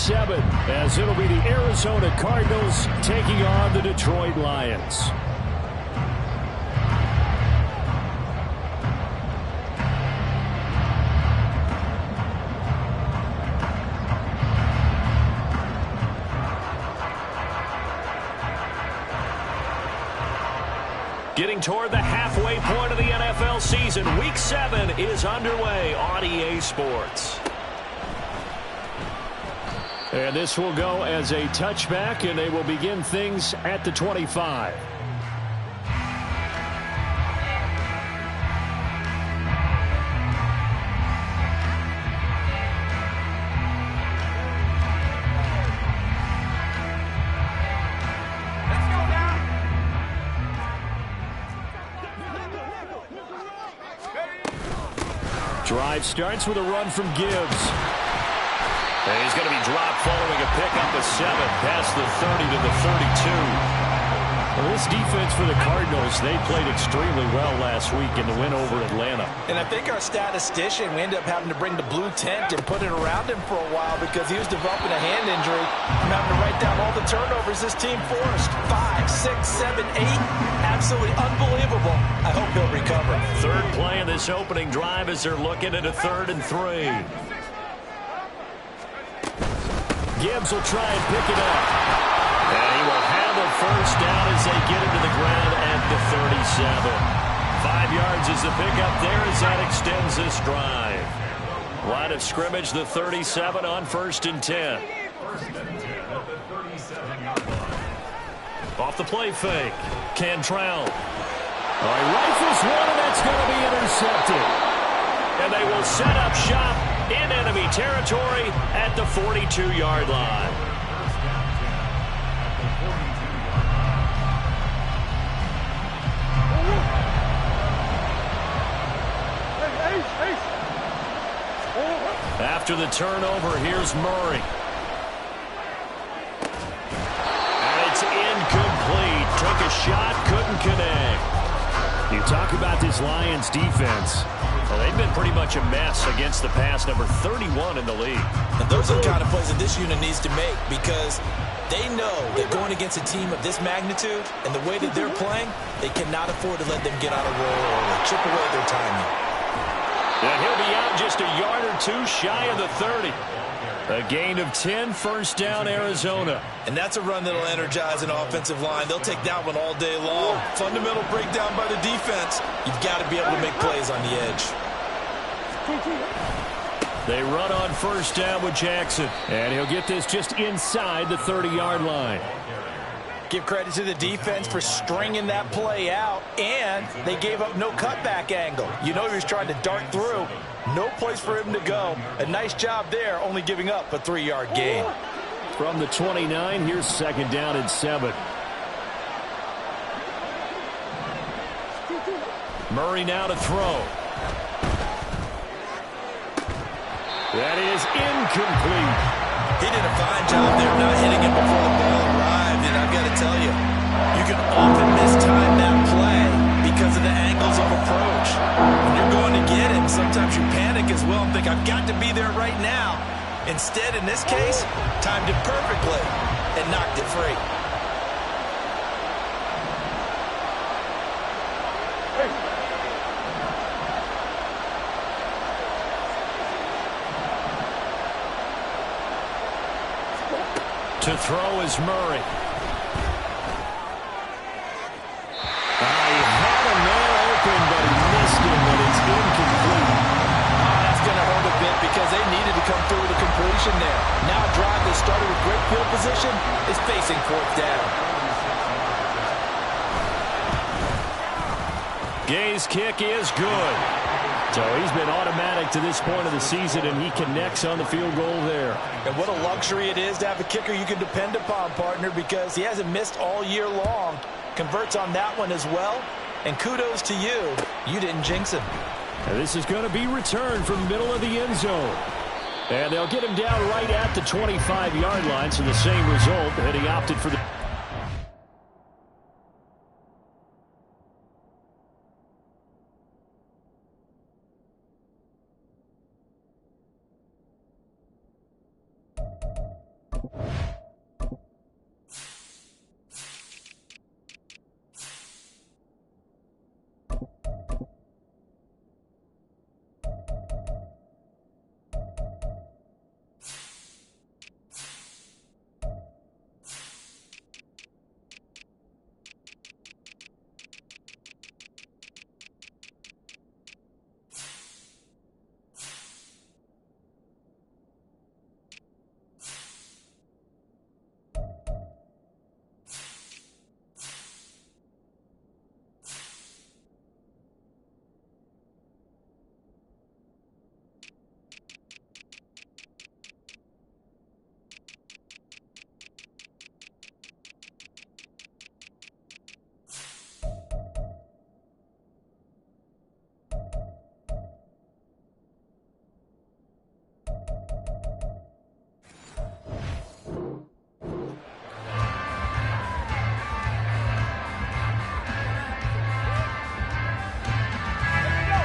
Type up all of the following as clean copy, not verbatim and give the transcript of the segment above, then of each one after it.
7, as it'll be the Arizona Cardinals taking on the Detroit Lions. Getting toward the halfway point of the NFL season, Week 7 is underway on EA Sports. And this will go as a touchback, and they will begin things at the 25. Drive starts with a run from Gibbs. And he's going to be dropped following a pickup of 7 past the 30 to the 32. Well, this defense for the Cardinals, they played extremely well last week in the win over Atlanta. And I think our statistician, we ended up having to bring the blue tent and put it around him for a while because he was developing a hand injury. I'm having to write down all the turnovers this team forced. 5, 6, 7, 8. Absolutely unbelievable. I hope he'll recover. Third play in this opening drive as they're looking at a 3rd and 3. Gibbs will try and pick it up. And he will have a first down as they get into the ground at the 37. 5 yards is the pickup there as that extends this drive. Line of scrimmage, the 37 on 1st and 10. Off the play fake. Cantrell. He rifles one, and that's going to be intercepted. And they will set up shop in enemy territory at the 42-yard line. After the turnover, here's Murray. And it's incomplete. Took a shot, couldn't connect. You talk about this Lions defense. Well, they've been pretty much a mess against the pass, number 31 in the league. And those are the kind of plays that this unit needs to make because they know that going against a team of this magnitude and the way that they're playing, they cannot afford to let them get on a roll or chip away their timing. And he'll be out just a yard or two shy of the 30. A gain of 10, first down, Arizona. And that's a run that'll energize an offensive line. They'll take that one all day long. Fundamental breakdown by the defense. You've got to be able to make plays on the edge. They run on first down with Jackson. And he'll get this just inside the 30-yard line. Give credit to the defense for stringing that play out, and they gave up no cutback angle. You know he was trying to dart through. No place for him to go. A nice job there, only giving up a 3-yard gain. From the 29, here's 2nd down and 7. Murray now to throw. That is incomplete. He did a fine job there not hitting it before the ball arrived, and I've got to tell you, you can often mistime that play because of the angles of approach. When you're going to get it, sometimes you panic as well and think, I've got to be there right now. Instead, in this case, timed it perfectly and knocked it free. To throw is Murray. He had a man open, but he missed him, but it's incomplete. That's going to hurt a bit because they needed to come through with a completion there. Now a drive that started with great field position is facing 4th down. Gay's kick is good. So he's been automatic to this point of the season, and he connects on the field goal there. And what a luxury it is to have a kicker you can depend upon, partner, because he hasn't missed all year long. Converts on that one as well. And kudos to you. You didn't jinx him. And this is going to be returned from the middle of the end zone. And they'll get him down right at the 25-yard line, so the same result, and he opted for the...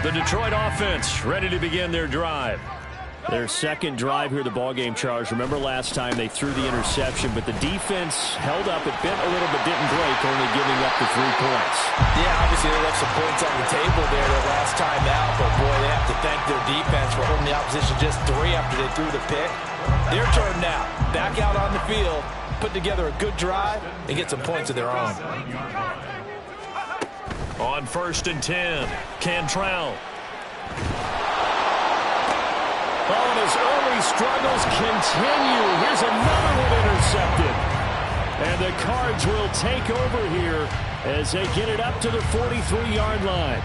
The Detroit offense ready to begin their drive. Their second drive here, the ballgame, Charles. Remember last time they threw the interception, but the defense held up. It bent a little, but didn't break, only giving up the 3 points. Yeah, obviously they left some points on the table there the last time out, but boy, they have to thank their defense for holding the opposition just 3 after they threw the pick. Their turn now. Back out on the field, put together a good drive, and get some points of their own. On 1st and 10, Cantrell. Oh, and his early struggles continue. Here's another one intercepted. And the Cards will take over here as they get it up to the 43-yard line.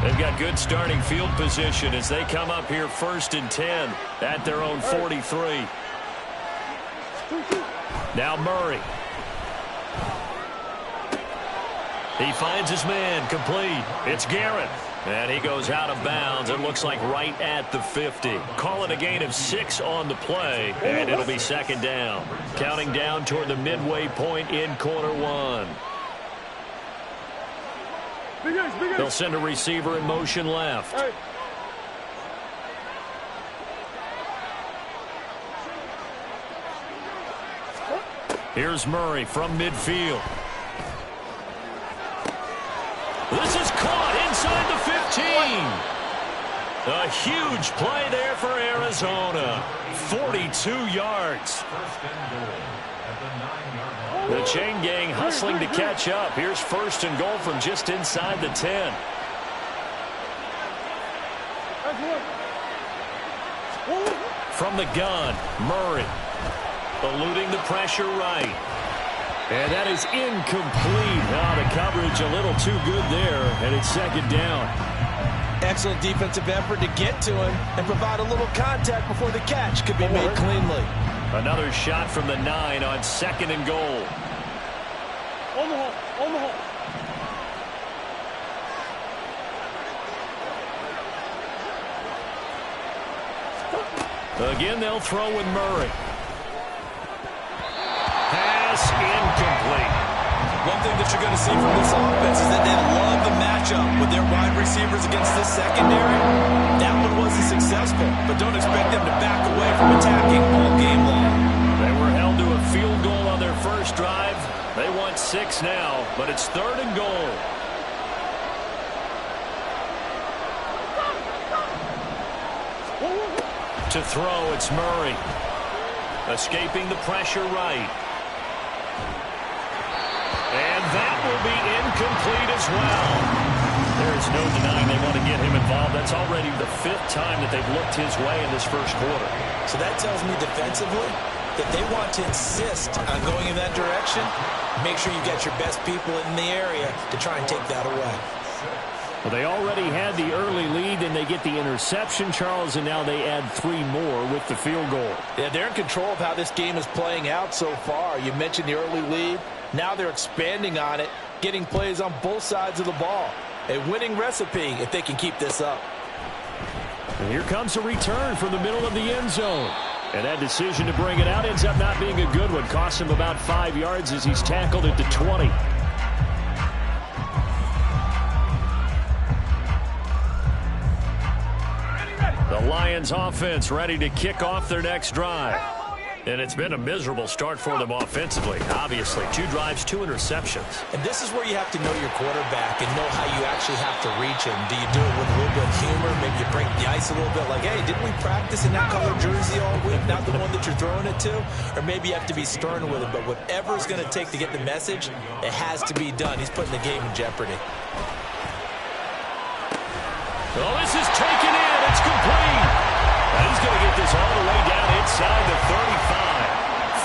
They've got good starting field position as they come up here 1st and 10 at their own 43. Now Murray. He finds his man, complete. It's Garrett. And he goes out of bounds. It looks like right at the 50. Call it a gain of 6 on the play, and it'll be 2nd down. Counting down toward the midway point in quarter 1. They'll send a receiver in motion left. Here's Murray from midfield. This is caught inside the 15. A huge play there for Arizona. 42 yards. The chain gang hustling to catch up. Here's 1st and goal from just inside the 10. From the gun, Murray. Eluding the pressure right. And that is incomplete. Oh, the coverage a little too good there, and it's 2nd down. Excellent defensive effort to get to him and provide a little contact before the catch could be made cleanly. Another shot from the 9 on 2nd and goal. On the hole, on the hole. Again, they'll throw with Murray. Pass incomplete. One thing that you're going to see from this offense is that they love the matchup with their wide receivers against this secondary. That one wasn't successful, but don't expect them to back away from attacking all game long. They were held to a field goal on their first drive. They want 6 now, but it's 3rd and goal. To throw, it's Murray. Escaping the pressure right. And that will be incomplete as well. There is no denying they want to get him involved. That's already the 5th time that they've looked his way in this first quarter. So that tells me defensively that they want to insist on going in that direction. Make sure you get your best people in the area to try and take that away. Well, they already had the early lead, and they get the interception, Charles, and now they add 3 more with the field goal. Yeah, they're in control of how this game is playing out so far. You mentioned the early lead. Now they're expanding on it, getting plays on both sides of the ball. A winning recipe if they can keep this up. And here comes a return from the middle of the end zone. And that decision to bring it out ends up not being a good one. Costs him about 5 yards as he's tackled at the 20. The Lions offense ready to kick off their next drive. And it's been a miserable start for them offensively. Obviously, 2 drives, 2 interceptions. And this is where you have to know your quarterback and know how you actually have to reach him. Do you do it with a little bit of humor? Maybe you break the ice a little bit like, hey, didn't we practice in that color jersey all week? Not the one that you're throwing it to? Or maybe you have to be stern with him. But whatever it's going to take to get the message, it has to be done. He's putting the game in jeopardy. Oh, this is taken in. It's complete. He's going to get this all the way down inside the 35.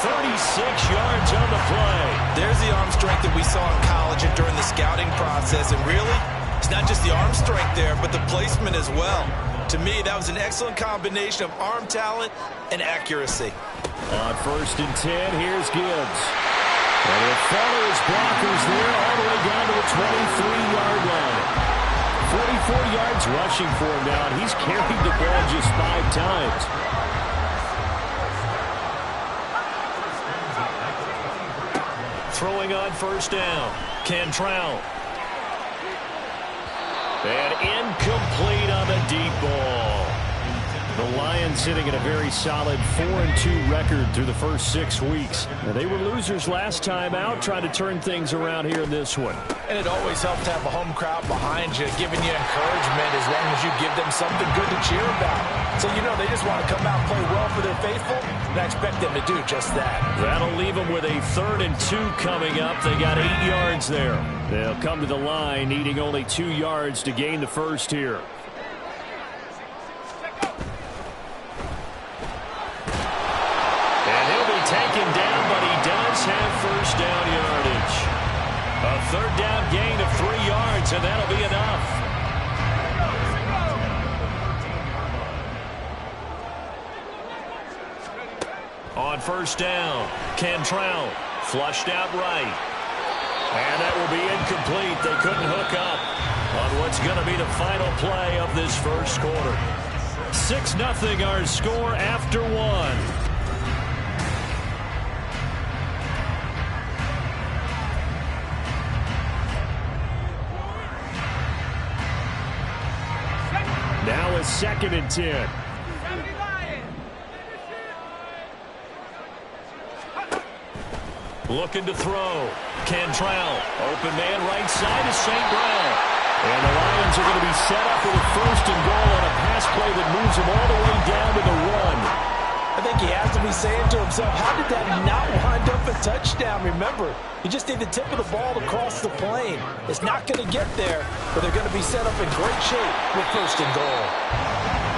36 yards on the play. There's the arm strength that we saw in college and during the scouting process. And really, it's not just the arm strength there, but the placement as well. To me, that was an excellent combination of arm talent and accuracy. On 1st and 10, here's Gibbs. And he'll follow his blockers there all the way down to the 23-yard line. 44 yards rushing for him now, and he's carried the ball just 5 times. Throwing on 1st down, Cantrell. And incomplete on the deep ball. The Lions sitting at a very solid 4-2 record through the first 6 weeks. Now, they were losers last time out, trying to turn things around here in this one. And it always helps to have a home crowd behind you, giving you encouragement as long as you give them something good to cheer about. So, you know, they just want to come out and play well for their faithful, and I expect them to do just that. That'll leave them with a 3rd and 2 coming up. They got 8 yards there. They'll come to the line, needing only 2 yards to gain the first here. Taken down, but he does have first down yardage. A 3rd down gain of 3 yards, and that'll be enough. On first down, Cantrell flushed out right. And that will be incomplete. They couldn't hook up on what's going to be the final play of this first quarter. 6-0 our score after 1. Now a 2nd and 10. Looking to throw. Cantrell. Open man right side is St. Brown. And the Lions are going to be set up with a 1st and goal on a pass play that moves them all the way down to the run. I think he has to be saying to himself, how did that not wind up a touchdown? Remember, you just need the tip of the ball to cross the plane. It's not going to get there, but they're going to be set up in great shape with 1st and goal.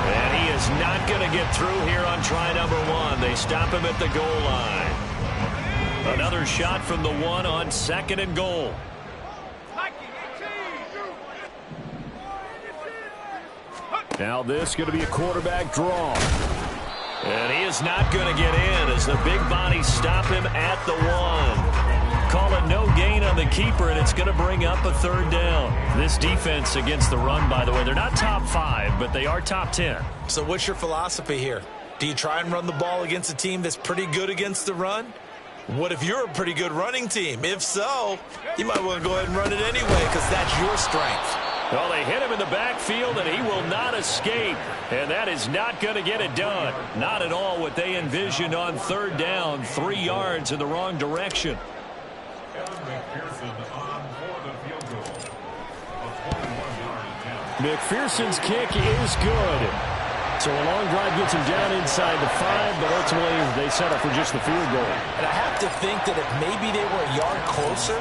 And he is not going to get through here on try number 1. They stop him at the goal line. Another shot from the 1 on 2nd and goal. Now this going to be a quarterback draw. And he is not going to get in as the big bodies stop him at the 1. Call it no gain on the keeper, and it's going to bring up a 3rd down. This defense against the run, by the way, they're not top 5, but they are top 10. So what's your philosophy here? Do you try and run the ball against a team that's pretty good against the run? What if you're a pretty good running team? If so, you might want to go ahead and run it anyway because that's your strength. Well, they hit him in the backfield, and he will not escape. And that is not going to get it done. Not at all what they envisioned on 3rd down. 3 yards in the wrong direction. McPherson's kick is good. So a long drive gets him down inside the 5, but ultimately they settle for just the field goal. And I have to think that if maybe they were a yard closer,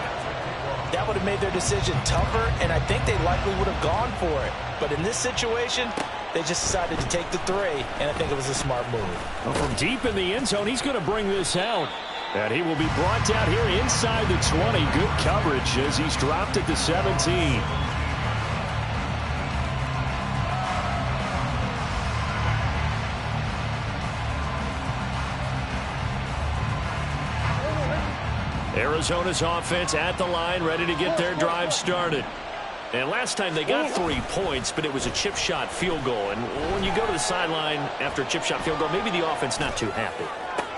that would have made their decision tougher, and I think they likely would have gone for it. But in this situation, they just decided to take the 3, and I think it was a smart move. Well, from deep in the end zone, he's going to bring this out. And he will be brought down here inside the 20. Good coverage as he's dropped at the 17. Arizona's offense at the line, ready to get their drive started. And last time they got 3 points, but it was a chip shot field goal. And when you go to the sideline after a chip shot field goal, maybe the offense not too happy.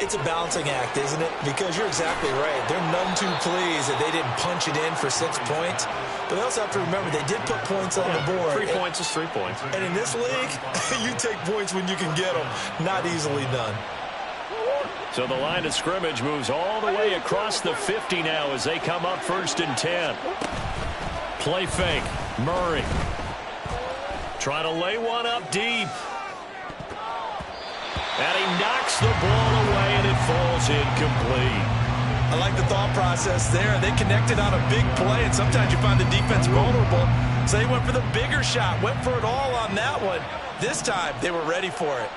It's a balancing act, isn't it? Because you're exactly right. They're none too pleased that they didn't punch it in for 6 points. But they also have to remember they did put points on the board. 3 points is 3 points. And in this league, you take points when you can get them. Not easily done. So the line of scrimmage moves all the way across the 50 now as they come up 1st and 10. Play fake. Murray. Trying to lay one up deep. And he knocks the ball away, and it falls incomplete. I like the thought process there. They connected on a big play, and sometimes you find the defense vulnerable. So they went for the bigger shot, went for it all on that one. This time, they were ready for it.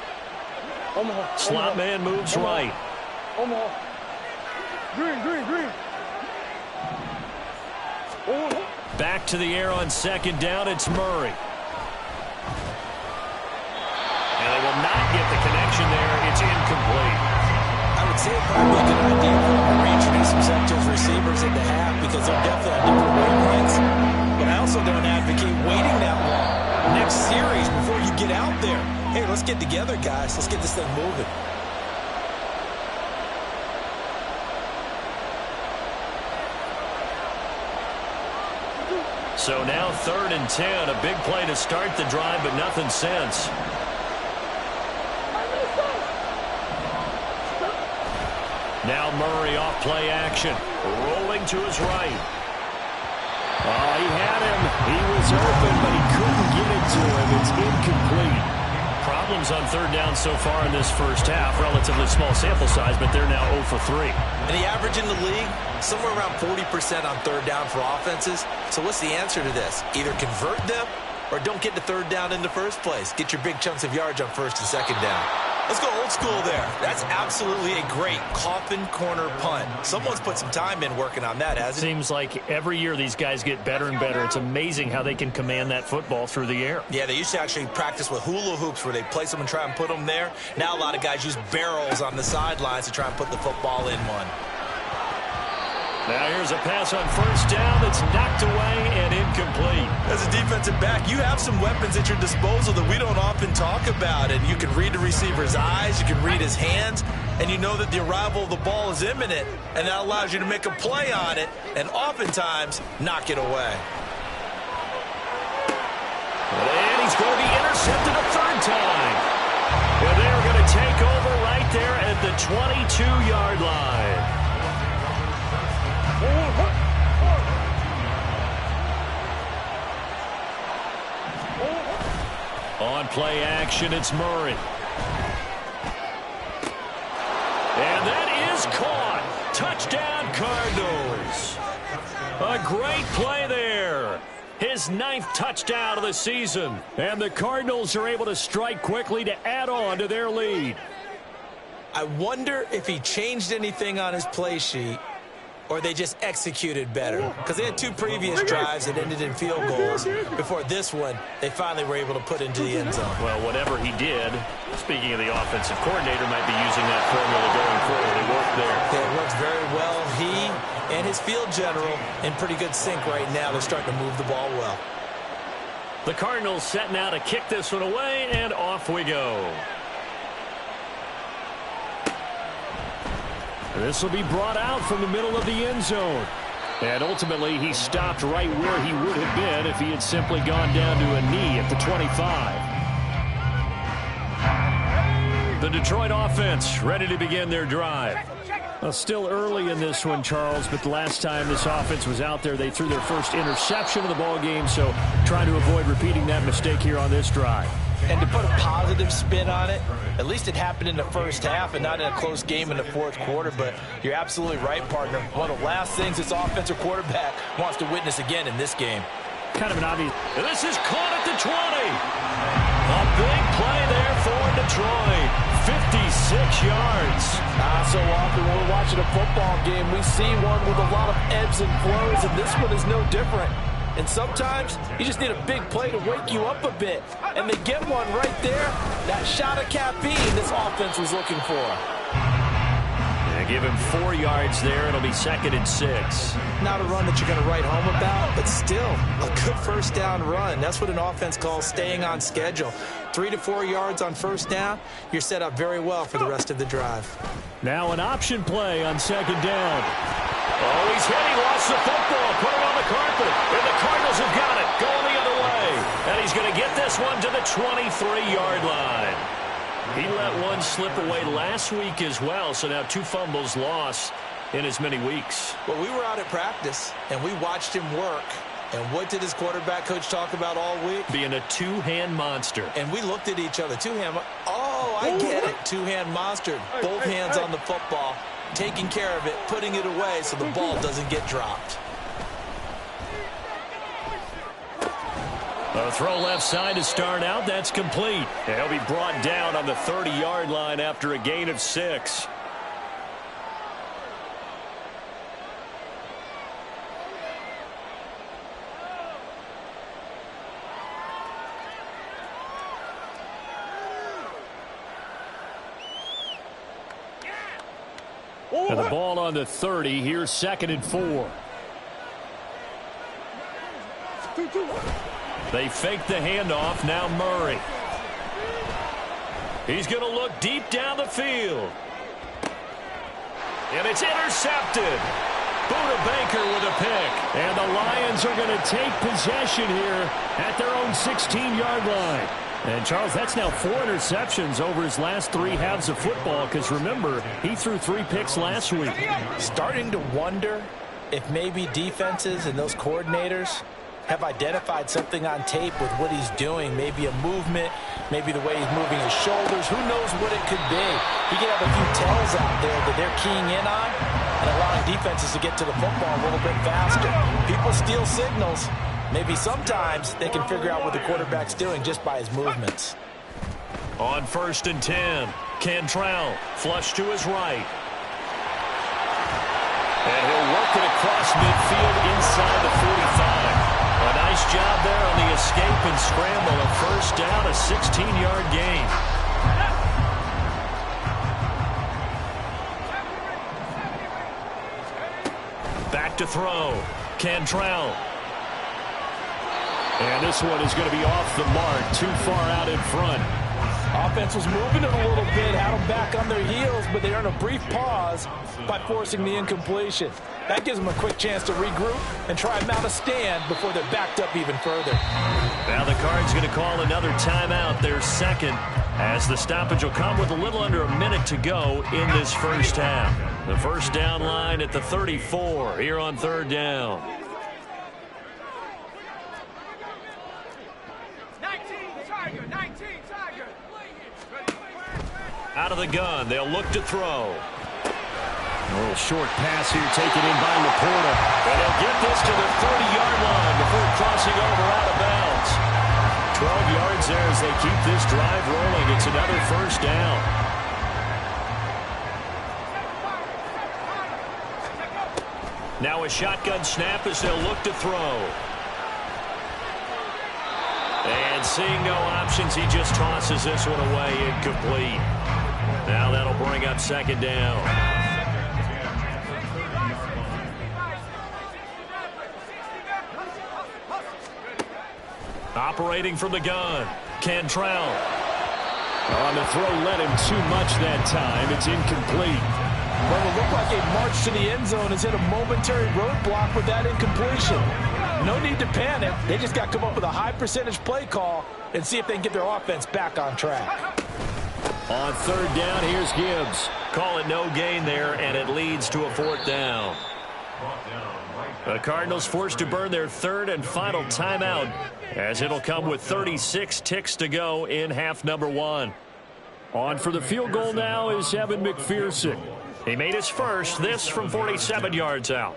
Slot man moves right. Green. Back to the air on 2nd down. It's Murray. And they will not get the connection there. It's incomplete. I would say it probably be a good idea for him to reintroduce himself to his receivers at the half because they're definitely on different wavelengths. But I also don't advocate waiting that long. Next series, before you get out there, hey, let's get together, guys. Let's get this thing moving. So now 3rd and 10. A big play to start the drive, but nothing since. Now Murray off play action. Rolling to his right. Oh, he had him. He was open, but he couldn't get it to him. It's incomplete. Problems on 3rd down so far in this first half. Relatively small sample size, but they're now 0 for 3. And the average in the league, somewhere around 40% on 3rd down for offenses. So what's the answer to this? Either convert them or don't get to 3rd down in the first place. Get your big chunks of yards on 1st and 2nd down. Let's go old school there. That's absolutely a great coffin corner punt. Someone's put some time in working on that, hasn't it? Seems like every year these guys get better and better. It's amazing how they can command that football through the air. Yeah, they used to actually practice with hula hoops where they place them and try and put them there. Now a lot of guys use barrels on the sidelines to try and put the football in one. Now here's a pass on 1st down that's knocked away and incomplete. As a defensive back, you have some weapons at your disposal that we don't often talk about. And you can read the receiver's eyes, you can read his hands, and you know that the arrival of the ball is imminent, and that allows you to make a play on it and oftentimes knock it away. And he's going to be intercepted a 3rd time. And they're going to take over right there at the 22-yard line. On play action, it's Murray. And that is caught. Touchdown, Cardinals. A great play there. His 9th touchdown of the season. And the Cardinals are able to strike quickly to add on to their lead. I wonder if he changed anything on his play sheet or they just executed better. Because they had 2 previous drives that ended in field goals. Before this one, they finally were able to put into the end zone. Well, whatever he did, speaking of the offensive coordinator, might be using that formula going forward. It worked there. Yeah, it works very well. He and his field general in pretty good sync right now. They're starting to move the ball well. The Cardinals set now to kick this one away, and off we go. This will be brought out from the middle of the end zone. And ultimately, he stopped right where he would have been if he had simply gone down to a knee at the 25. The Detroit offense ready to begin their drive. Well, still early in this one, Charles, but the last time this offense was out there, they threw their first interception of the ball game, so trying to avoid repeating that mistake here on this drive. And to put a positive spin on it, at least it happened in the first half and not in a close game in the 4th quarter. But you're absolutely right, partner. One of the last things this offensive quarterback wants to witness again in this game. Kind of an obvious. This is caught at the 20. A big play there for Detroit. 56 yards. So often when we're watching a football game, we see one with a lot of ebbs and flows, and this one is no different. And sometimes you just need a big play to wake you up a bit. And they get one right there. That shot of caffeine this offense was looking for. Yeah, give him 4 yards there. It'll be 2nd and 6. Not a run that you're going to write home about, but still a good 1st down run. That's what an offense calls staying on schedule. 3 to 4 yards on 1st down. You're set up very well for the rest of the drive. Now an option play on 2nd down. Oh, he's hit. He lost the football. Put it on the carpet. And the Cardinals have got it. Going the other way. And he's going to get this one to the 23-yard line. He let one slip away last week as well. So now 2 fumbles lost in as many weeks. Well, we were out at practice, and we watched him work. And what did his quarterback coach talk about all week? Being a 2-hand monster. And we looked at each other. 2-hand. Oh, I get it. 2-hand monster. Both hands on the football. Taking care of it, putting it away so the ball doesn't get dropped. A throw left side to start out. That's complete. And he'll be brought down on the 30-yard line after a gain of 6. And the ball on the 30. Here's 2nd and 4. They fake the handoff. Now Murray. He's going to look deep down the field. And it's intercepted. Buda Baker with a pick. And the Lions are going to take possession here at their own 16-yard line. And, Charles, that's now 4 interceptions over his last 3 halves of football because, remember, he threw 3 picks last week. Starting to wonder if maybe defenses and those coordinators have identified something on tape with what he's doing. Maybe a movement, maybe the way he's moving his shoulders. Who knows what it could be? He could have a few tells out there that they're keying in on and allowing defenses to get to the football a little bit faster. People steal signals. Maybe sometimes they can figure out what the quarterback's doing just by his movements. On 1st and 10, Cantrell flush to his right. And he'll work it across midfield inside the 45. A nice job there on the escape and scramble. A 1st down, a 16-yard gain. Back to throw. Cantrell. And this one is going to be off the mark, too far out in front. Offense was moving it a little bit, had them back on their heels, but they earned a brief pause by forcing the incompletion. That gives them a quick chance to regroup and try and mount a stand before they're backed up even further. Now the Cards going to call another timeout, their second, as the stoppage will come with a little under a minute to go in this 1st half. The 1st down line at the 34 here on 3rd down. Out of the gun, they'll look to throw. A little short pass here taken in by Laporta. And he'll get this to the 30-yard line before crossing over out of bounds. 12 yards there as they keep this drive rolling. It's another 1st down. Now a shotgun snap as they'll look to throw. And seeing no options, he just tosses this one away, incomplete. Now that'll bring up 2nd down. Operating from the gun, Cantrell. On the throw, led him too much that time. It's incomplete. Well, it looked like a march to the end zone has hit a momentary roadblock with that incompletion. No need to panic. They just got to come up with a high percentage play call and see if they can get their offense back on track. On 3rd down, here's Gibbs. Call it no gain there, and it leads to a 4th down. The Cardinals forced to burn their 3rd and final timeout, as it'll come with 36 ticks to go in half number 1. On for the field goal now is Evan McPherson. He made his first, this from 47 yards out.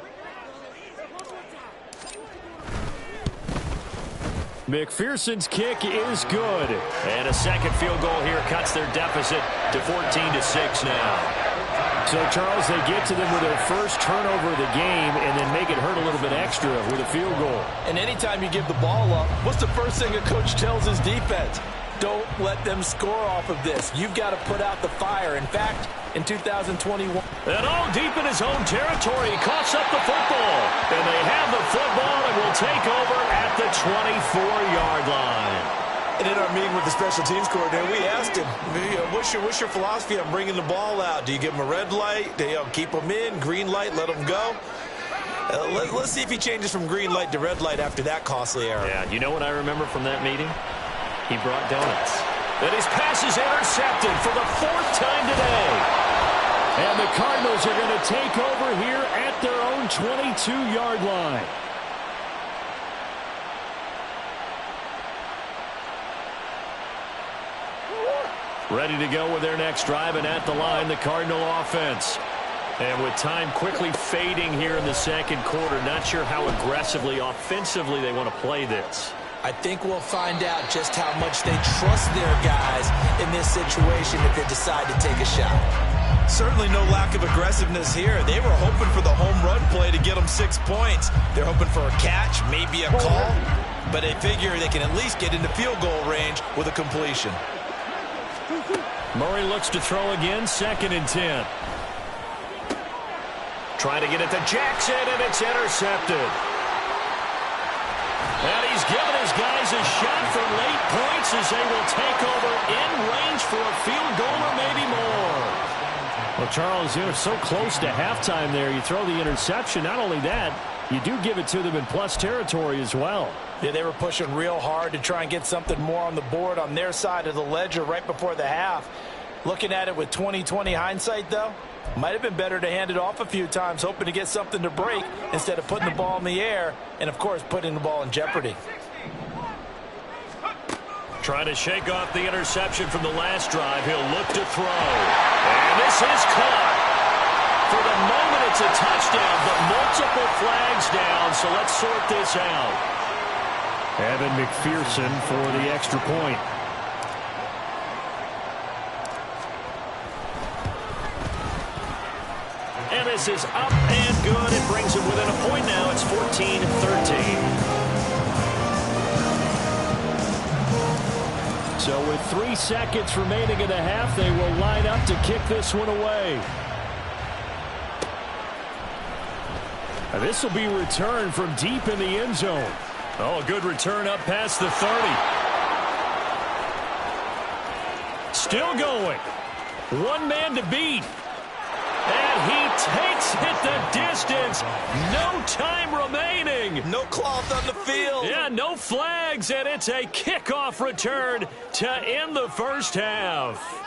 McPherson's kick is good. And a second field goal here cuts their deficit to 14-6 now. So, Charles, they get to them with their first turnover of the game and then make it hurt a little bit extra with a field goal. And anytime you give the ball up, what's the first thing a coach tells his defense? Don't let them score off of this. You've got to put out the fire. In fact, in 2021. And all deep in his own territory, he coughs up the football. And they have the football and will take over at the 24-yard line. And in our meeting with the special teams coordinator, we asked him, what's your philosophy on bringing the ball out? Do you give them a red light? Do you keep them in? Green light, let them go? Let's see if he changes from green light to red light after that costly error. Yeah, you know what I remember from that meeting? He brought donuts. And his pass is intercepted for the 4th time today. And the Cardinals are going to take over here at their own 22-yard line. Ready to go with their next drive, and at the line, the Cardinal offense. And with time quickly fading here in the 2nd quarter, not sure how aggressively, offensively they want to play this. I think we'll find out just how much they trust their guys in this situation if they decide to take a shot. Certainly no lack of aggressiveness here. They were hoping for the home run play to get them 6 points. They're hoping for a catch, maybe a call, but they figure they can at least get into field goal range with a completion. Murray looks to throw again, 2nd and 10. Trying to get it to Jackson, and it's intercepted. And he's given his guys a shot for late points as they will take over in range for a field goal or maybe more. Well, Charles, you're so close to halftime there. You throw the interception. Not only that, you do give it to them in plus territory as well. Yeah, they were pushing real hard to try and get something more on the board on their side of the ledger right before the half. Looking at it with 20/20 hindsight, though, might have been better to hand it off a few times, hoping to get something to break instead of putting the ball in the air and, of course, putting the ball in jeopardy. Trying to shake off the interception from the last drive. He'll look to throw. And this is caught. For the moment, it's a touchdown, but multiple flags down, so let's sort this out. Evan McPherson for the extra point. And this is up and good. It brings him within a point now. It's 14-13. So with 3 seconds remaining in the half, they will line up to kick this one away. And this will be returned from deep in the end zone. Oh, a good return up past the 30. Still going. One man to beat. And he takes it the distance. No time remaining. No cloth on the field. Yeah, no flags, and it's a kickoff return to end the first half.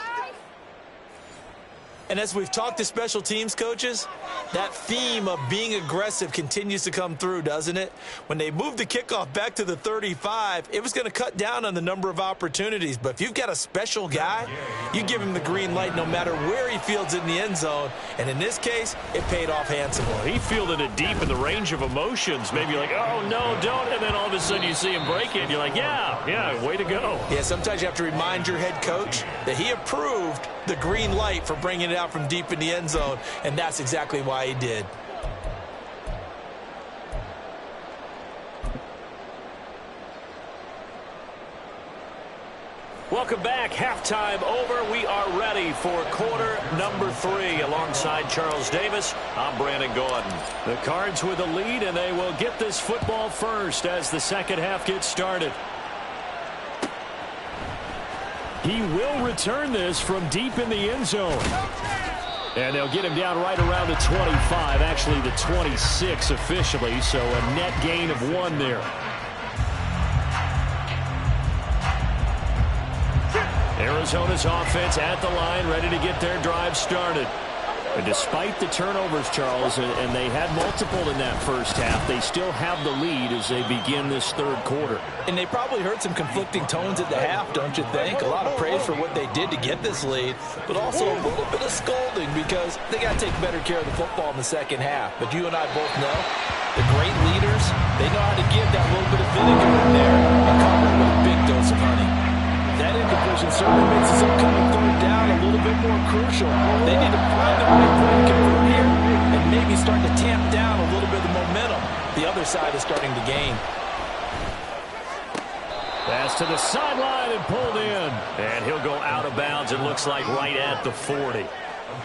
And as we've talked to special teams coaches, that theme of being aggressive continues to come through, doesn't it? When they moved the kickoff back to the 35, it was going to cut down on the number of opportunities. But if you've got a special guy, you give him the green light no matter where he fields it in the end zone. And in this case, it paid off handsomely. He fielded it deep in the range of emotions. Maybe you're like, oh, no, don't. And then all of a sudden you see him break it. You're like, yeah, way to go. Yeah, sometimes you have to remind your head coach that he approved the green light for bringing it out from deep in the end zone, and that's exactly why he did. Welcome back. Halftime over. We are ready for quarter number 3. Alongside Charles Davis, I'm Brandon Gordon. The Cards with the lead, and they will get this football first as the second half gets started. He will return this from deep in the end zone. And they'll get him down right around the 25, actually the 26 officially, so a net gain of 1 there. Arizona's offense at the line, ready to get their drive started. And despite the turnovers, Charles, and they had multiple in that first half, they still have the lead as they begin this third quarter. And they probably heard some conflicting tones at the half, don't you think? A lot of praise for what they did to get this lead, but also a little bit of scolding because they got to take better care of the football in the second half. But you and I both know the great leaders, they know how to give that little bit of vinegar in there and cover it with a big dose of honey. That incompletion certainly makes this upcoming third down a little bit more crucial. They need to find the right play to convert here and maybe start to tamp down a little bit of the momentum the other side is starting to gain. Pass to the sideline and pulled in. And he'll go out of bounds, it looks like right at the 40.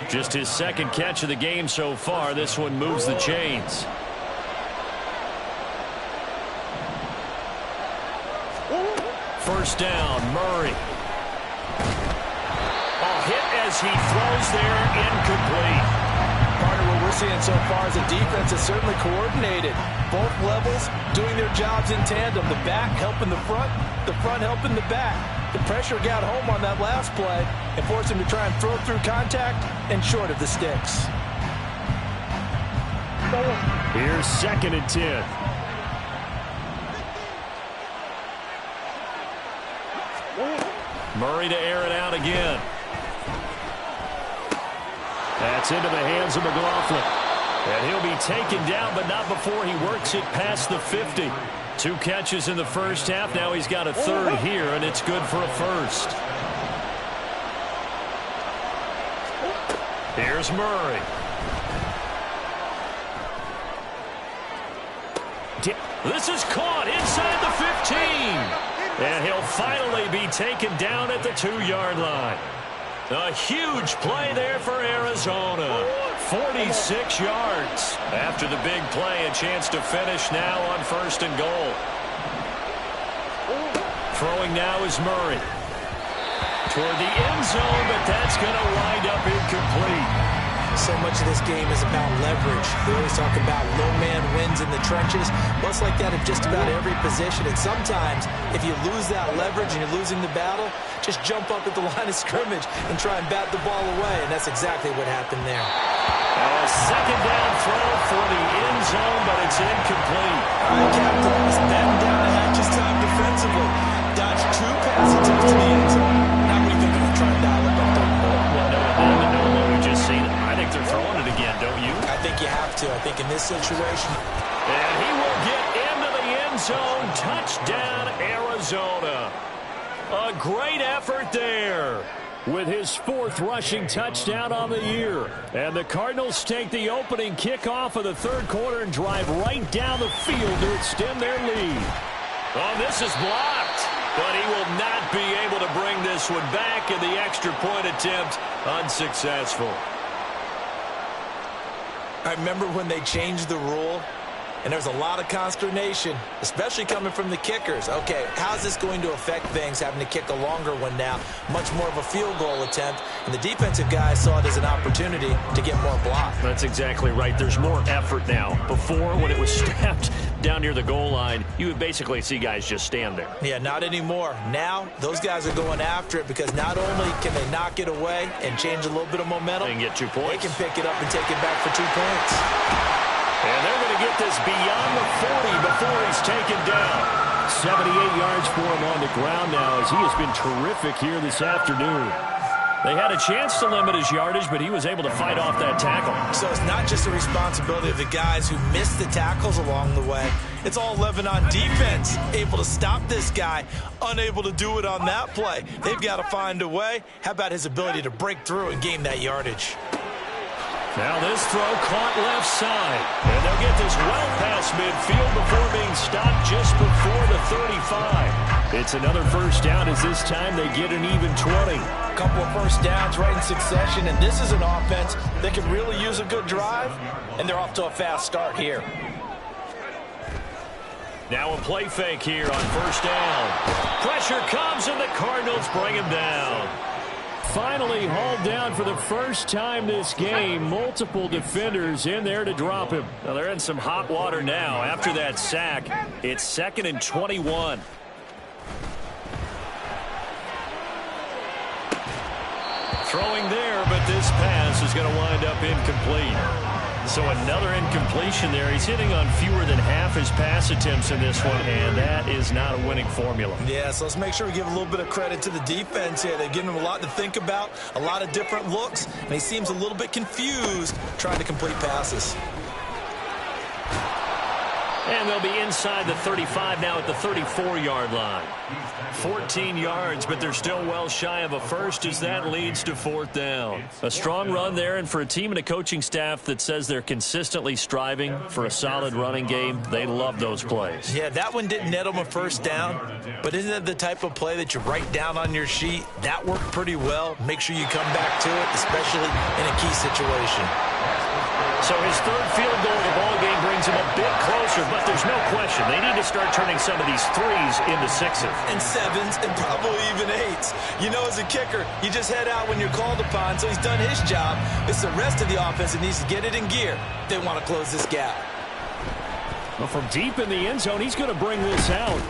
Just his second catch of the game so far. This one moves the chains. First down, Murray. A hit as he throws there, incomplete. Partner, what we're seeing so far is a defense is certainly coordinated. Both levels doing their jobs in tandem. The back helping the front helping the back. The pressure got home on that last play and forced him to try and throw through contact and short of the sticks. Here's 2nd and 10. Murray to air it out again. That's into the hands of McLaughlin. And he'll be taken down, but not before he works it past the 50. 2 catches in the first half. Now he's got a third here, and it's good for a first. Here's Murray. This is caught inside the 15. And he'll finally be taken down at the 2-yard line. A huge play there for Arizona. 46 yards. After the big play, a chance to finish now on 1st and goal. Throwing now is Murray. Toward the end zone, but that's going to wind up incomplete. So much of this game is about leverage. We always talk about low man wins in the trenches. Well, it's like that in just about every position. And sometimes, if you lose that leverage and you're losing the battle, just jump up at the line of scrimmage and try and bat the ball away. And that's exactly what happened there. A second down throw for the end zone, but it's incomplete. All right, Captain, it's batten down the hatches time defensively. Dodge 2 pass attempts to the end zone. Now what do you think of trying to dial it up there? Well, knowing what we've just seen, I think they're throwing it again, don't you? I think you have to. I think in this situation. And he will get into the end zone. Touchdown, Arizona. A great effort there with his 4th rushing touchdown on the year. And the Cardinals take the opening kickoff of the 3rd quarter and drive right down the field to extend their lead. Oh, this is blocked, but he will not be able to bring this one back, and the extra point attempt unsuccessful. I remember when they changed the rule, and there's a lot of consternation, especially coming from the kickers. Okay, how's this going to affect things, having to kick a longer one now, much more of a field goal attempt, and the defensive guys saw it as an opportunity to get more block. That's exactly right. There's more effort now. Before, when it was snapped down near the goal line, you would basically see guys just stand there. Yeah, not anymore. Now, those guys are going after it because not only can they knock it away and change a little bit of momentum, They can get 2 points. They can pick it up and take it back for 2 points. And they're going to get this beyond the 40 before he's taken down. 78 yards for him on the ground now as he has been terrific here this afternoon. They had a chance to limit his yardage, but he was able to fight off that tackle. So it's not just the responsibility of the guys who missed the tackles along the way. It's all 11 on defense, able to stop this guy, unable to do it on that play. They've got to find a way. How about his ability to break through and gain that yardage? Now this throw caught left side. And they'll get this well past midfield before being stopped just before the 35. It's another first down as this time they get an even 20. A couple of first downs right in succession, and this is an offense that can really use a good drive, and they're off to a fast start here. Now a play fake here on first down. Pressure comes, and the Cardinals bring him down. Finally hauled down for the first time this game. Multiple defenders in there to drop him. Now they're in some hot water now after that sack. It's 2nd and 21. Throwing there, but this pass is going to wind up incomplete. So another incompletion there. He's hitting on fewer than half his pass attempts in this one, and that is not a winning formula. Yeah, so let's make sure we give a little bit of credit to the defense here. They've given him a lot to think about, a lot of different looks, and he seems a little bit confused trying to complete passes. And they'll be inside the 35 now at the 34-yard line. 14 yards, but they're still well shy of a first as that leads to 4th down. A strong run there, and for a team and a coaching staff that says they're consistently striving for a solid running game, they love those plays. Yeah, that one didn't net them a first down, but isn't that the type of play that you write down on your sheet? That worked pretty well. Make sure you come back to it, especially in a key situation. So his 3rd field goal of the ball game brings him a bit closer, but there's no question they need to start turning some of these 3s into 6s. And 7s and probably even 8s. You know, as a kicker, you just head out when you're called upon, so he's done his job. It's the rest of the offense that needs to get it in gear. They want to close this gap. Well, from deep in the end zone, he's going to bring this out.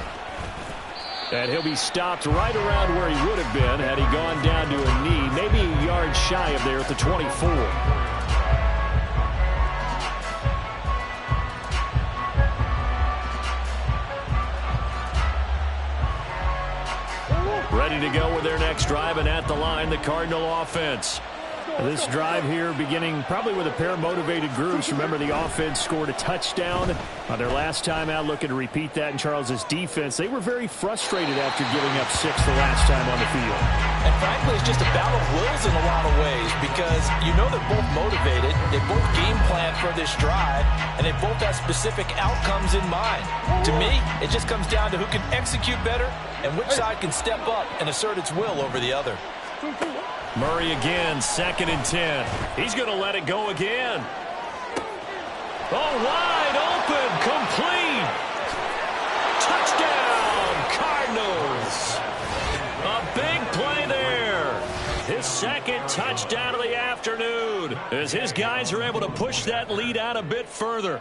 And he'll be stopped right around where he would have been had he gone down to a knee, maybe a yard shy of there at the 24. Ready to go with their next drive, and at the line, the Cardinal offense. This drive here beginning probably with a pair of motivated groups. Remember, the offense scored a touchdown on their last time out, looking to repeat that in Charles's defense. They were very frustrated after giving up 6 the last time on the field. And frankly, it's just a battle of wills in a lot of ways because you know they're both motivated, they both game plan for this drive, and they both have specific outcomes in mind. To me, it just comes down to who can execute better and which side can step up and assert its will over the other. Murray again, 2nd and 10. He's going to let it go again. Oh, wide open, complete. Touchdown, Cardinals. A big play there. His second touchdown of the afternoon as his guys are able to push that lead out a bit further.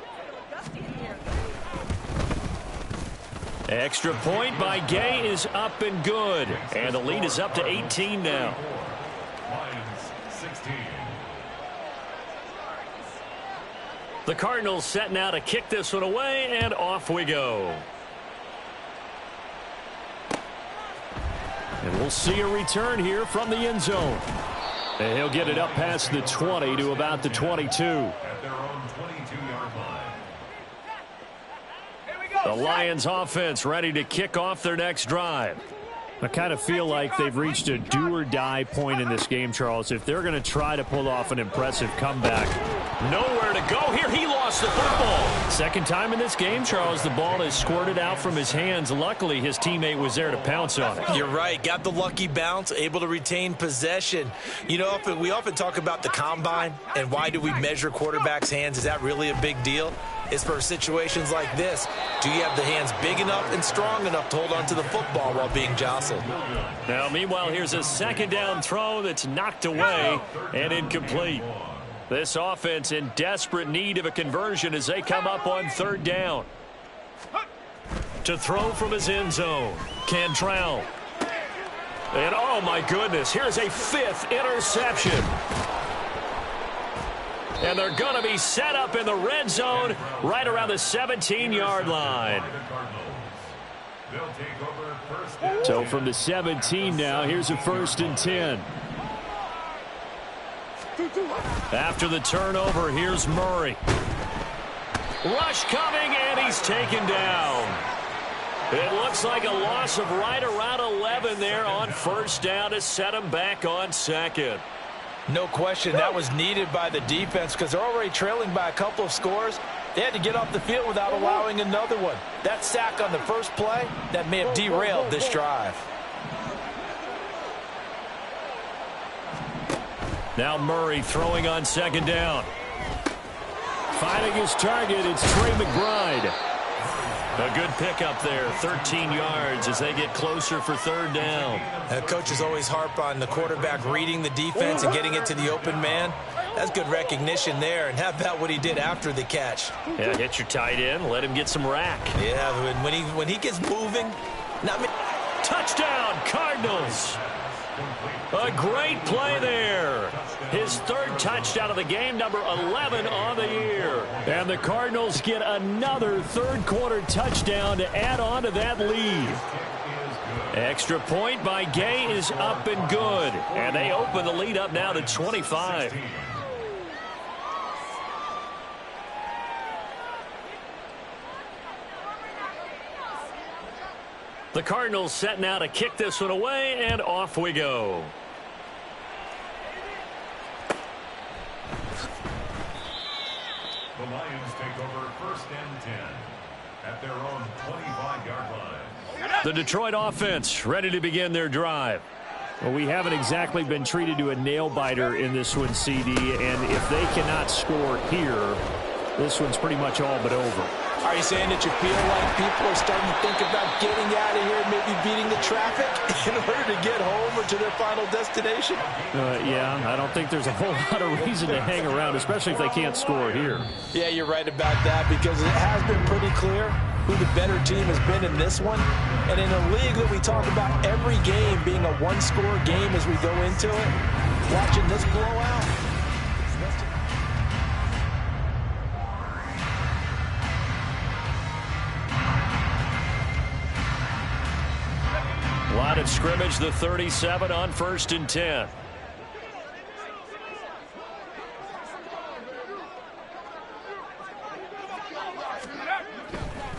Extra point by Gay is up and good. And the lead is up to 18 now. The Cardinals set now to kick this one away, and off we go. And we'll see a return here from the end zone. And he'll get it up past the 20 to about the 22. The Lions offense ready to kick off their next drive. I kind of feel like they've reached a do-or-die point in this game, Charles. If they're going to try to pull off an impressive comeback. Nowhere to go here. He lost the football. Second time in this game, Charles, the ball is squirted out from his hands. Luckily, his teammate was there to pounce on it. You're right. Got the lucky bounce, able to retain possession. You know, we often talk about the combine and why do we measure quarterbacks' hands. Is that really a big deal? It's for situations like this. Do you have the hands big enough and strong enough to hold on to the football while being jostled? Now, meanwhile, here's a second down throw that's knocked away and incomplete. This offense in desperate need of a conversion as they come up on third down. To throw from his end zone, Cantrell. And, oh, my goodness, here's a fifth interception. And they're going to be set up in the red zone right around the 17-yard line. So from the 17 now, here's a 1st and 10. After the turnover, here's Murray. Rush coming, and he's taken down. It looks like a loss of right around 11 there on first down to set him back on second. No question that was needed by the defense because they're already trailing by a couple of scores. They had to get off the field without allowing another one. That sack on the first play, that may have derailed this drive. Now Murray throwing on second down. Finding his target, it's Trey McBride. A good pickup there, 13 yards as they get closer for third down. Coaches always harp on the quarterback reading the defense and getting it to the open man. That's good recognition there. And how about what he did after the catch? Yeah, hit your tight end, let him get some rack. Yeah, when he gets moving. Touchdown, Cardinals. A great play there. His third touchdown of the game, number 11 on the year. And the Cardinals get another third-quarter touchdown to add on to that lead. Extra point by Gay is up and good. And they open the lead up now to 25. The Cardinals set now to kick this one away, and off we go. The Lions take over 1st and 10 at their own 25-yard line. The Detroit offense ready to begin their drive. Well, we haven't exactly been treated to a nail-biter in this one, CD, and if they cannot score here, this one's pretty much all but over. Are you saying that you feel like people are starting to think about getting out of here and maybe beating the traffic in order to get home or to their final destination? Yeah, I don't think there's a whole lot of reason to hang around, especially if they can't score here. Yeah, you're right about that because it has been pretty clear who the better team has been in this one. And in a league that we talk about every game being a one-score game as we go into it, watching this blowout. Line of scrimmage, the 37 on 1st and 10.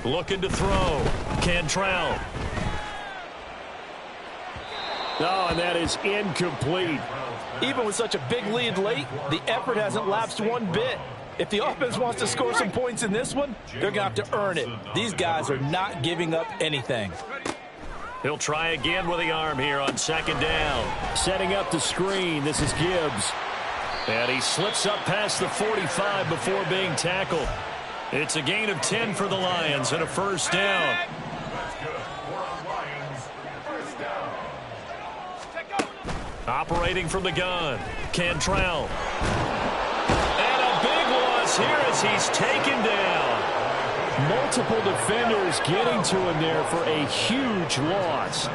Looking to throw. Cantrell. Oh, and that is incomplete. Even with such a big lead late, the effort hasn't lapsed one bit. If the offense wants to score some points in this one, they're going to have to earn it. These guys are not giving up anything. He'll try again with the arm here on second down. Setting up the screen. This is Gibbs. And he slips up past the 45 before being tackled. It's a gain of 10 for the Lions and a first down. Operating from the gun, Cantrell. And a big loss here as he's taken down. Multiple defenders getting to him there for a huge loss.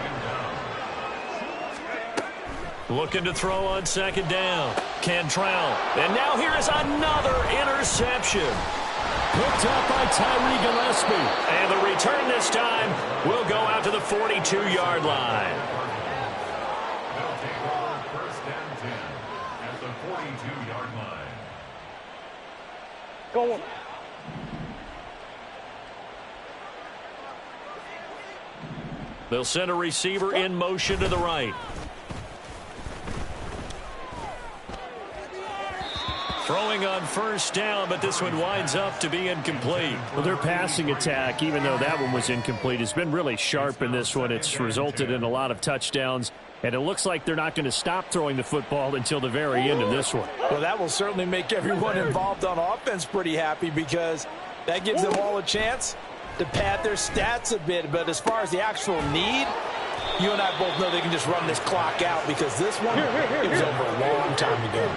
Looking to throw on second down. Cantrell. And now here is another interception. Picked up by Tyree Gillespie. And the return this time will go out to the 42-yard line. They'll take over first and 10 at the 42-yard line. Go on. They'll send a receiver in motion to the right. Throwing on first down, but this one winds up to be incomplete. Well, their passing attack, even though that one was incomplete, has been really sharp in this one. It's resulted in a lot of touchdowns, and it looks like they're not going to stop throwing the football until the very end of this one. Well, that will certainly make everyone involved on offense pretty happy because that gives them all a chance to pad their stats a bit. But as far as the actual need, you and I both know they can just run this clock out because this one, it was over a long time ago.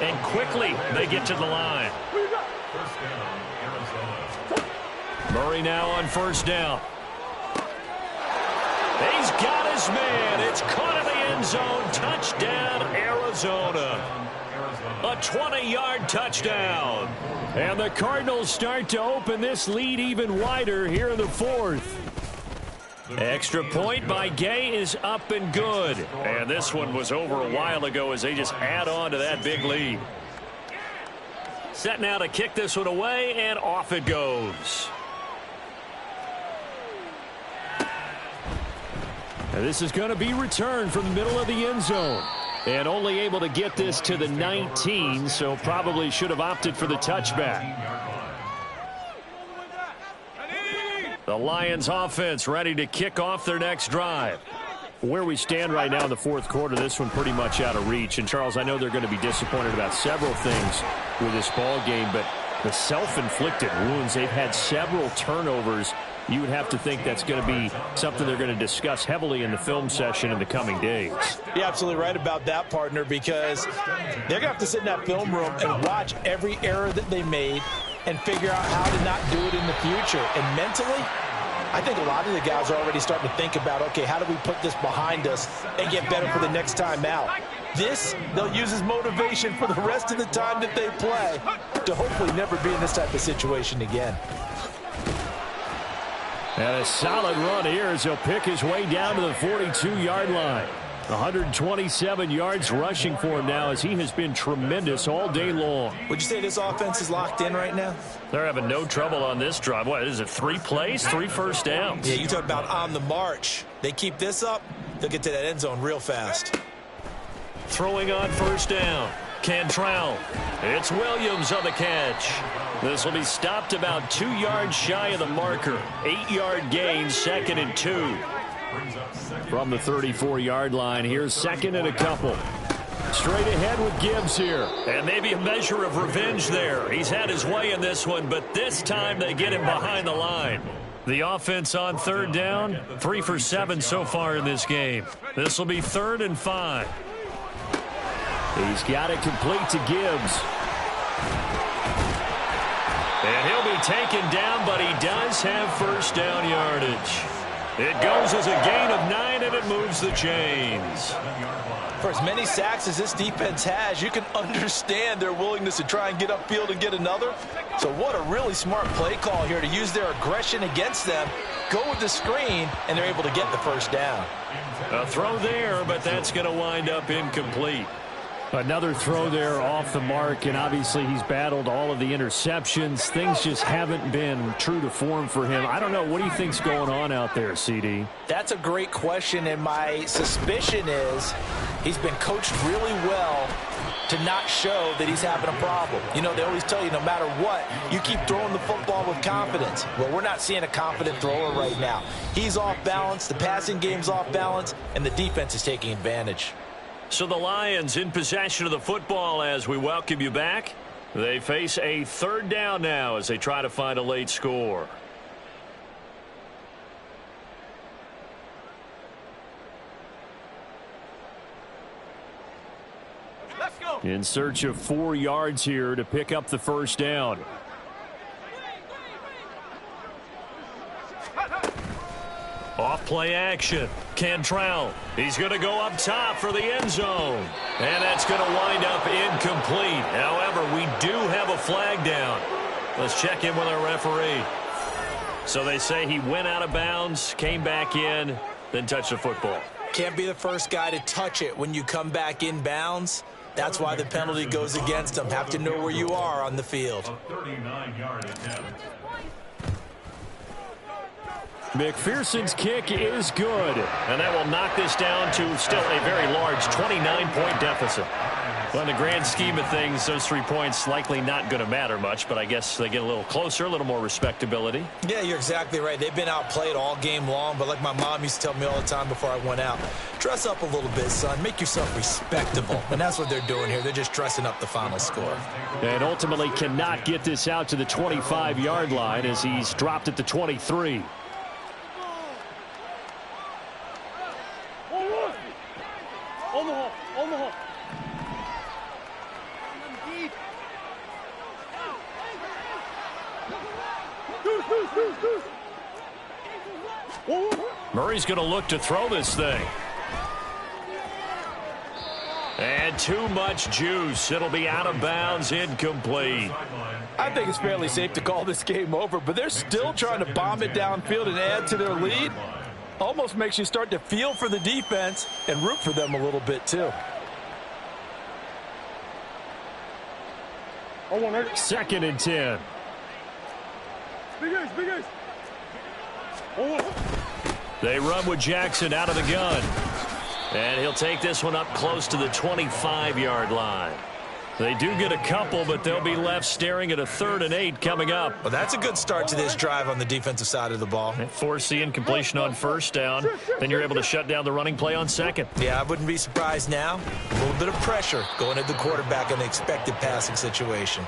And quickly, they get to the line. First down, Arizona. Murray now on first down. He's got his man. It's caught in the end zone. Touchdown, Arizona. A 20-yard touchdown. And the Cardinals start to open this lead even wider here in the fourth. Extra point by Gay is up and good. And this one was over a while ago as they just add on to that big lead. Set now to kick this one away, and off it goes. And this is going to be returned from the middle of the end zone. And only able to get this to the 19, so probably should have opted for the touchback. The Lions offense ready to kick off their next drive. Where we stand right now in the fourth quarter, this one pretty much out of reach. And, Charles, I know they're going to be disappointed about several things with this ball game, but the self-inflicted wounds, they've had several turnovers. You would have to think that's going to be something they're going to discuss heavily in the film session in the coming days. You're absolutely right about that, partner, because they're going to have to sit in that film room and watch every error that they made and figure out how to not do it in the future. And mentally, I think a lot of the guys are already starting to think about, okay, how do we put this behind us and get better for the next time out? This, they'll use as motivation for the rest of the time that they play to hopefully never be in this type of situation again. And a solid run here as he'll pick his way down to the 42-yard line. 127 yards rushing for him now as he has been tremendous all day long. Would you say this offense is locked in right now? They're having no trouble on this drive. What is it, 3 plays, 3 first downs? Yeah, you talk about on the march. They keep this up, they'll get to that end zone real fast. Throwing on first down, Cantrell. It's Williams on the catch. This will be stopped about 2 yards shy of the marker. 8-yard gain, 2nd and 2. From the 34-yard line, here's 2nd and a couple. Straight ahead with Gibbs here. And maybe a measure of revenge there. He's had his way in this one, but this time they get him behind the line. The offense on third down, 3 for 7 so far in this game. This will be 3rd and 5. He's got it complete to Gibbs. And he'll be taken down, but he does have first down yardage. It goes as a gain of 9, and it moves the chains. For as many sacks as this defense has, you can understand their willingness to try and get upfield and get another. So what a really smart play call here to use their aggression against them, go with the screen, and they're able to get the first down. A throw there, but that's going to wind up incomplete. Another throw there off the mark, and obviously he's battled all of the interceptions. Things just haven't been true to form for him. I don't know. What do you think's going on out there, CD? That's a great question, and my suspicion is he's been coached really well to not show that he's having a problem. You know, they always tell you no matter what, you keep throwing the football with confidence. Well, we're not seeing a confident thrower right now. He's off balance, the passing game's off balance, and the defense is taking advantage. So the Lions in possession of the football as we welcome you back. They face a 3rd down now as they try to find a late score. In search of 4 yards here to pick up the first down. Off play action. Cantrell. He's going to go up top for the end zone. And that's going to wind up incomplete. However, we do have a flag down. Let's check in with our referee. So they say he went out of bounds, came back in, then touched the football. Can't be the first guy to touch it when you come back in bounds. That's why the penalty goes against him. Have to know where you are on the field. A 39-yard attempt. McPherson's kick is good, and that will knock this down to still a very large 29-point deficit. Well, in the grand scheme of things, those 3 points likely not going to matter much, but I guess they get a little closer, a little more respectability. Yeah, you're exactly right. They've been outplayed all game long, but like my mom used to tell me all the time before I went out, dress up a little bit, son. Make yourself respectable. And that's what they're doing here. They're just dressing up the final score. And ultimately cannot get this out to the 25-yard line as he's dropped at the 23. Murray's going to look to throw this thing. And too much juice. It'll be out of bounds, incomplete. I think it's fairly safe to call this game over, but they're still trying to bomb it downfield and add to their lead. Almost makes you start to feel for the defense and root for them a little bit, too. 2nd and 10. They run with Jackson out of the gun. And he'll take this one up close to the 25-yard line. They do get a couple, but they'll be left staring at a 3rd and 8 coming up. Well, that's a good start to this drive on the defensive side of the ball. Force the incompletion on 1st down. Then you're able to shut down the running play on 2nd. Yeah, I wouldn't be surprised now. A little bit of pressure going at the quarterback in the expected passing situation.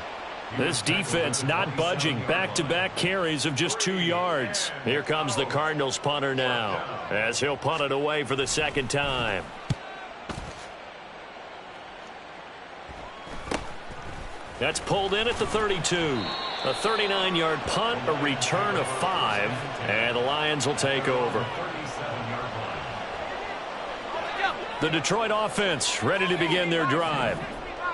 This defense not budging. Back-to-back carries of just 2 yards. Here comes the Cardinals punter now as he'll punt it away for the 2nd time. That's pulled in at the 32. A 39-yard punt, a return of 5, and the Lions will take over. The Detroit offense ready to begin their drive.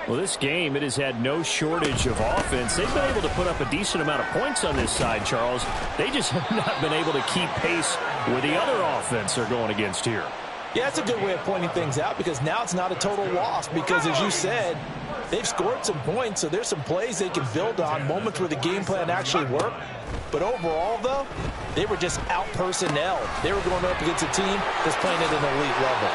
Well, this game, it has had no shortage of offense. They've been able to put up a decent amount of points on this side, Charles. They just have not been able to keep pace with the other offense they're going against here. Yeah, that's a good way of pointing things out because now it's not a total loss because, as you said, they've scored some points, so there's some plays they can build on, moments where the game plan actually worked. But overall, though, they were just out-personnel. They were going up against a team that's playing at an elite level.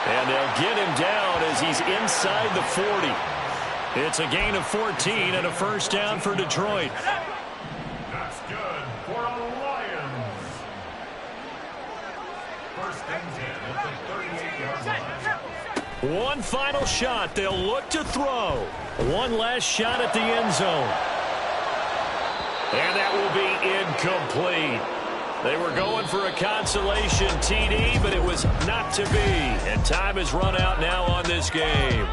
And they'll get him down as he's inside the 40. It's a gain of 14 and a 1st down for Detroit. That's good for the Lions. 1st and 10 at the 38-yard line. One final shot. They'll look to throw. One last shot at the end zone. And that will be incomplete. They were going for a consolation TD, but it was not to be. And time has run out now on this game.